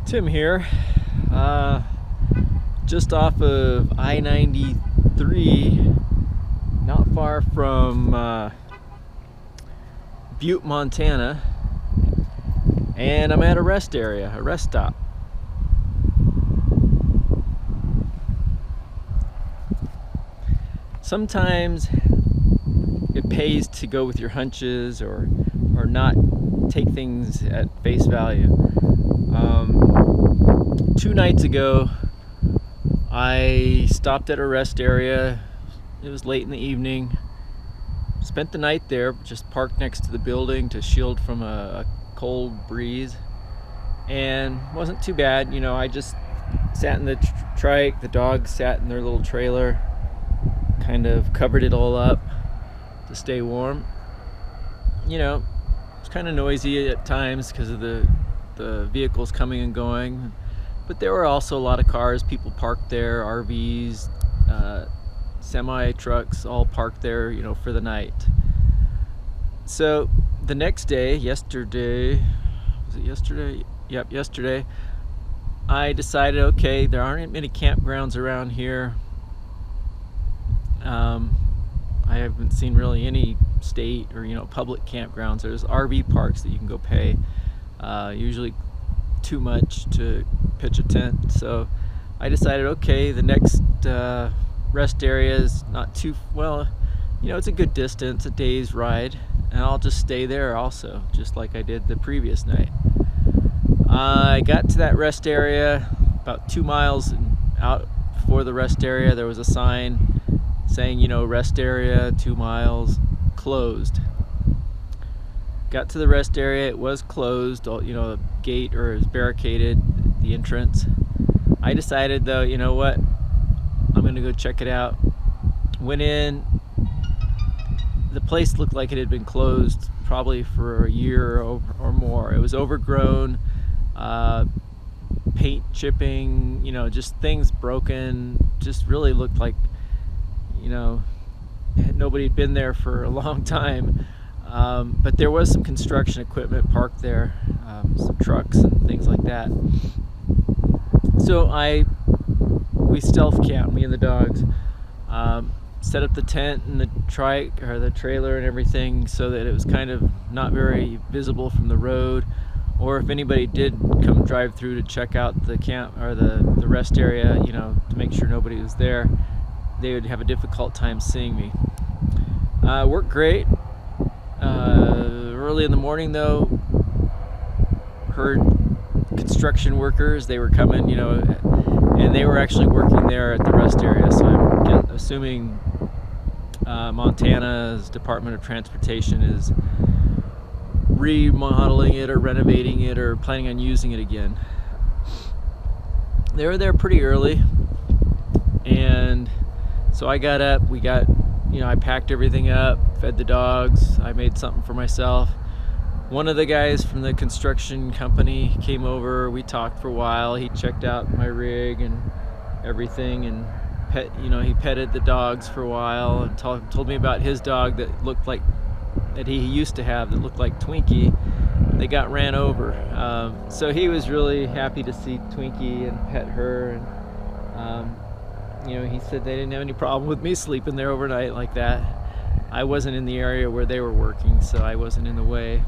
Tim here, just off of I-93, not far from Butte, Montana, and I'm at a rest area, a rest stop. Sometimes it pays to go with your hunches or not take things at face value. 2 nights ago, I stopped at a rest area. It was late in the evening. Spent the night there, just parked next to the building to shield from a cold breeze. And wasn't too bad, you know, I just sat in the trike, the dogs sat in their little trailer, kind of covered it all up to stay warm. You know, it's kind of noisy at times because of the vehicles coming and going, but there were also a lot of cars, people parked there, RVs, semi trucks, all parked there, you know, for the night. So the next day, yesterday, was it yesterday? Yep, yesterday, I decided, okay, there aren't many campgrounds around here. I haven't seen really any state or, you know, public campgrounds. There's RV parks that you can go pay. Usually too much to pitch a tent, so I decided, okay, the next rest area is not too well, you know, it's a good distance, a day's ride, and I'll just stay there also, just like I did the previous night. I got to that rest area about 2 miles out before the rest area. There was a sign saying, you know, rest area 2 miles, closed. Got to the rest area, it was closed, you know, the gate or it was barricaded, the entrance. I decided though, you know what, I'm gonna go check it out. Went in, the place looked like it had been closed probably for a year or more. It was overgrown, paint chipping, you know, just things broken, just really looked like, you know, nobody had been there for a long time. But there was some construction equipment parked there, some trucks and things like that. So we stealth camped, me and the dogs, set up the tent and the trike or the trailer and everything so that it was kind of not very visible from the road, or if anybody did come drive through to check out the camp or the rest area, you know, to make sure nobody was there, they would have a difficult time seeing me. Worked great. Early in the morning though, heard construction workers, they were coming, you know, and they were actually working there at the rest area, so I'm assuming Montana's Department of Transportation is remodeling it or renovating it or planning on using it again. They were there pretty early, and so I got up, you know, I packed everything up, fed the dogs, I made something for myself. One of the guys from the construction company came over, we talked for a while, he checked out my rig and everything, and he petted the dogs for a while and told me about his dog that he used to have that looked like Twinkie. They got ran over. So he was really happy to see Twinkie and pet her, and you know, he said they didn't have any problem with me sleeping there overnight like that. I wasn't in the area where they were working, so I wasn't in the way.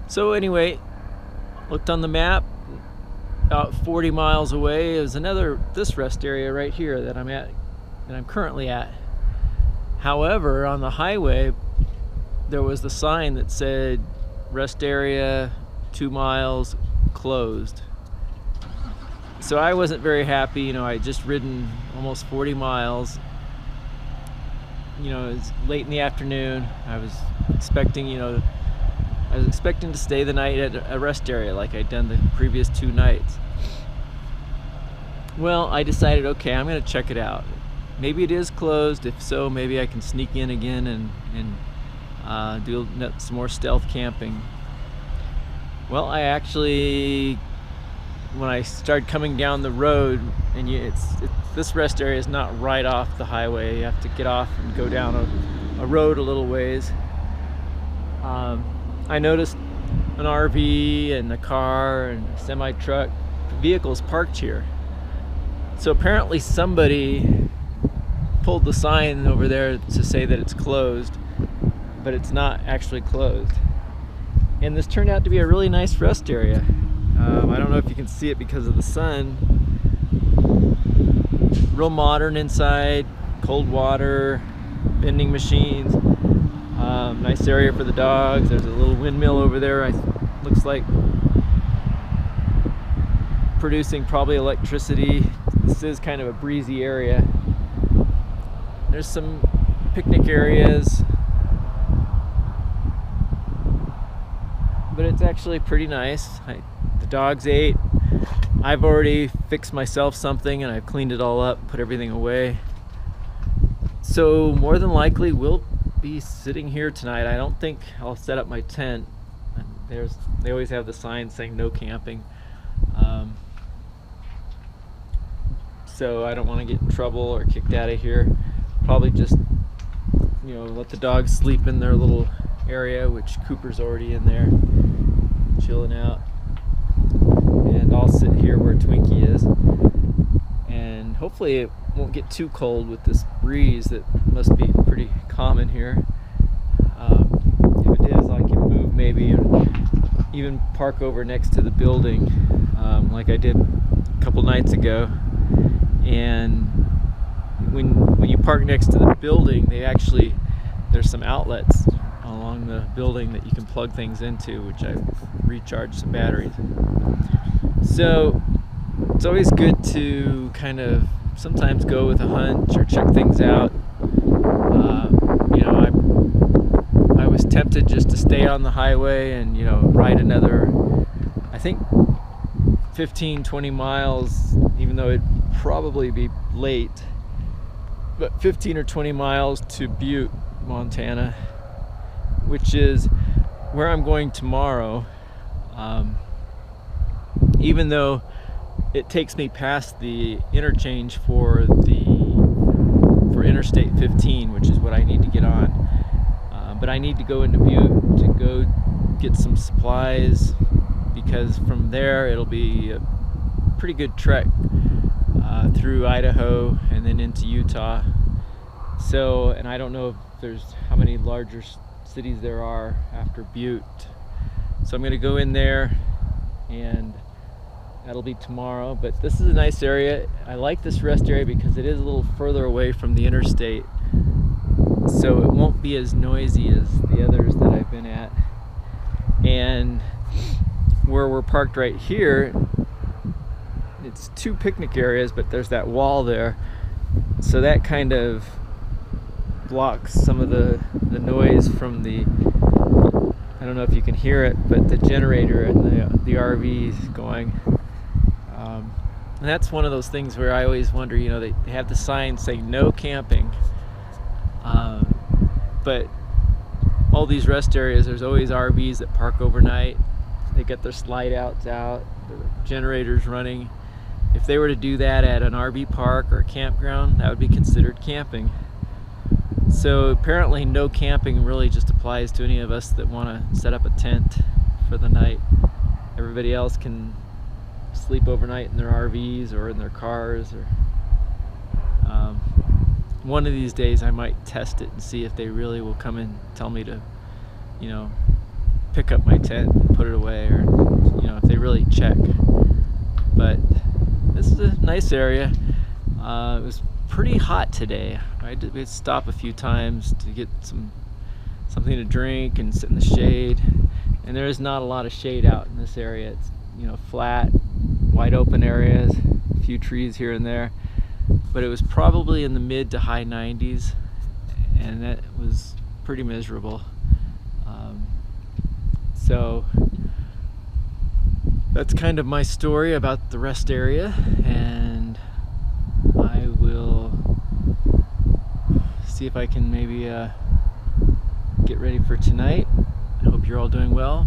So anyway, looked on the map, about 40 miles away is this rest area right here that I'm currently at. However, on the highway, there was the sign that said rest area 2 miles, closed. So I wasn't very happy, you know, I just ridden almost 40 miles you know, it's late in the afternoon. I was expecting, to stay the night at a rest area like I'd done the previous 2 nights. Well, I decided, okay, I'm going to check it out. Maybe it is closed. If so, maybe I can sneak in again and do some more stealth camping. Well, I actually, when I started coming down the road, and this rest area is not right off the highway. You have to get off and go down a road a little ways. I noticed an RV and a car and a semi-truck vehicles parked here. So apparently somebody pulled the sign over there to say that it's closed, but it's not actually closed. And this turned out to be a really nice rest area. I don't know if you can see it because of the sun. Real modern inside, cold water, vending machines. Nice area for the dogs. There's a little windmill over there. Looks like producing probably electricity. This is kind of a breezy area. There's some picnic areas, but it's actually pretty nice. The dogs ate. I've already fixed myself something and I've cleaned it all up, put everything away. So more than likely we'll be sitting here tonight. I don't think I'll set up my tent. They always have the sign saying no camping. So I don't want to get in trouble or kicked out of here. Probably just, let the dogs sleep in their little area, which Cooper's already in there, chilling out. And I'll sit here where Twinkie is. And hopefully it won't get too cold with this breeze that must be pretty common here. If it is, I can move maybe and even park over next to the building, like I did a couple nights ago. And when you park next to the building, there's some outlets along the building that you can plug things into, which I've recharged some batteries. So it's always good to kind of sometimes go with a hunch or check things out. I was tempted just to stay on the highway and ride another, I think 15-20 miles, even though it'd probably be late, but 15 or 20 miles to Butte, Montana, which is where I'm going tomorrow. Even though it takes me past the interchange for Interstate 15, which is what I need to get on. But I need to go into Butte to go get some supplies, because from there it'll be a pretty good trek through Idaho and then into Utah. So, and I don't know how many larger cities there are after Butte. So I'm going to go in there, and that'll be tomorrow. But this is a nice area. I like this rest area because it is a little further away from the interstate, so it won't be as noisy as the others that I've been at. And where we're parked right here, it's 2 picnic areas, but there's that wall there, so that kind of blocks some of the noise from I don't know if you can hear it, but the generator and the RVs going. And that's one of those things where I always wonder, they have the sign saying no camping, but all these rest areas, there's always RVs that park overnight. They get their slide outs out, the generators running. If they were to do that at an RV park or a campground, that would be considered camping. So apparently no camping really just applies to any of us that want to set up a tent for the night. Everybody else can sleep overnight in their RVs or in their cars. Or one of these days I might test it and see if they really will come and tell me to, pick up my tent and put it away, or if they really check. But this is a nice area. It was pretty hot today. I had to stop a few times to get something to drink and sit in the shade. And there is not a lot of shade out in this area. It's flat, wide open areas, a few trees here and there. But it was probably in the mid to high 90s, and that was pretty miserable. So that's kind of my story about the rest area, and I will see if I can maybe get ready for tonight. I hope you're all doing well.